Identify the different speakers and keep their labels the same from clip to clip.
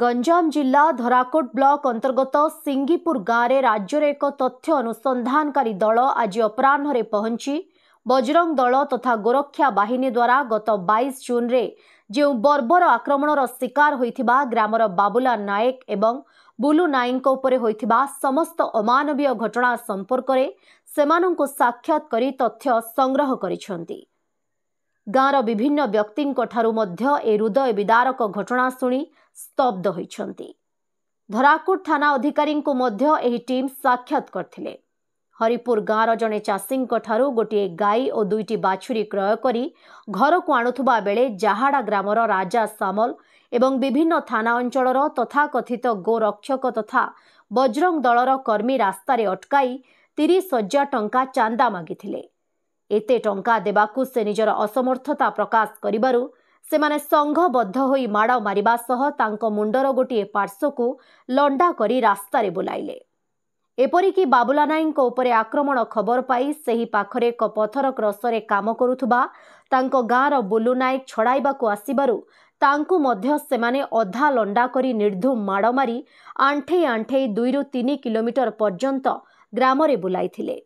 Speaker 1: गंजाम जिला धराकोट ब्लॉक अंतर्गत सिंगीपुर गाँव में राज्यर एक तथ्य अनुसंधानकारी दल आज अपराह्न पहुंची बजरंग दल तथा गोरक्षा बाहिनी द्वारा गत 22 जून रे जो बर्बर आक्रमणर शिकार होइथिबा ग्रामर बाबुला नायक एवं बुलू नायक उपरे होइथिबा समस्त अमानवीय घटना संपर्क में सेमानंको साक्षात करी तथ्य संग्रह करिसेंती। गाँवर विभिन्न व्यक्तिंक ठारू मध्य ए हृदय विदारक घटना शुणी स्तब्ध होइछंती। धराकोट थाना अधिकारी को मध्य एही टीम साक्षात करथिले। हरिपुर गाँवर जने चाषींक ठारू गोटे गाई और 2टी बाछुरी क्रय करी घर को आणुथुबा बेले जाहाड़ा ग्रामर राजा सामल एवं विभिन्न थाना अंचलर तथाकथित गोरक्षक तथा बजरंग दलर कर्मी रास्तारे अटकाई 30,000 टंका चांदा मागिथिले। एते टंका देबाकू से निजर असमर्थता प्रकाश करिबारु सेमाने संघबद्ध होई माड़ मारिबा सह तांको मुंडर गोटे पार्श्व को लंडा करी रास्तारे बुलाइले। एपरिकी बाबुला नायक उपरे आक्रमण खबर पाई सेही पाखरे एक पथर क्रसरे काम करुथुबा तांको गाँवर बुलू नायक छड़ाइबाकू आसिबारु तांकू मध्य सेमाने अधा लंडा करी निर्धूम माड़ मारी आंठे आंठे 2 ରୁ 3 किलोमीटर पर्यंत ग्रामरे बुलाइथिले।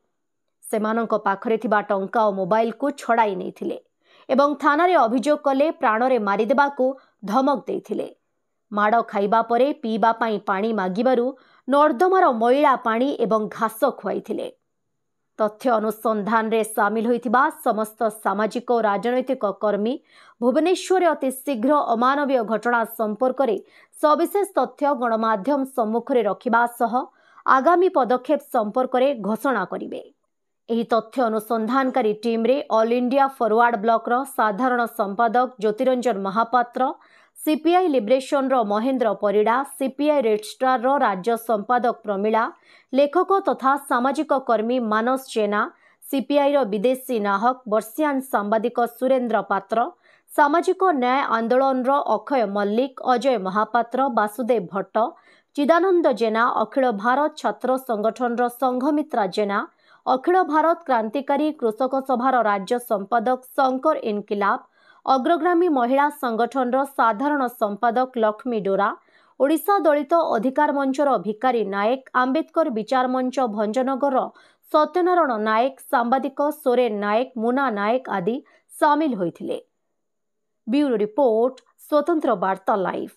Speaker 1: सेमानंको पाखरे थिबा टंका और मोबाइल को छड़ाई नैथिले एवं थानारे अभियोग कले प्राणरे मारिदेबाकू धमक देइथिले। माड़ खाइबा परे पीबा पाई पानी मागिबारु नर्दमार मैला पानी एवं घास खुआइथिले। तथ्य अनुसंधान रे सामिल होइथिबा समस्त सामाजिक और राजनैतिक कर्मी भुवनेश्वर अति शीघ्र अमानवीय घटना संपर्क में सविशेष तथ्य गणमाध्यम सम्मुख में रखिबा सह आगामी पदक्षेप संपर्क में घोषणा करिवे। एही तथ्य अनुसंधानकारी टीम रे ऑल इंडिया फॉरवर्ड ब्लॉक रो साधारण संपादक ज्योतिरंजन महापात्र, सीपीआई लिबरेशन रो महेंद्र परिड़ा, सीपीआई रेड स्टार रो राज्य संपादक प्रमिला, लेखक तथा सामाजिक कर्मी मानस जेना, सीपीआई रो विदेशी नाहक वर्षियान सांबादिक सुरेंद्र पात्र, सामाजिक न्याय आंदोलन रो अक्षय मल्लिक, अजय महापात्र, वासुदेव भट्ट, चिदानंद जेना, अखिल भारत छात्र संगठन रो संघमित्रा जेना, अखिल भारत क्रांतिकारी कृषक सभार राज्य संपादक शंकर इनकिलाब, अग्रगामी महिला संगठन रो साधारण संपादक लक्ष्मी डोरा, ओडिशा दलित अधिकार मंचर भिकारी नायक, आंबेडकर विचार मंच भंजनगर सत्यनारायण नायक, सांबादिक सोरेन नायक, मुना नायक आदि सामिल होइथिले। ब्यूरो रिपोर्ट, स्वतंत्र वार्ता लाइव।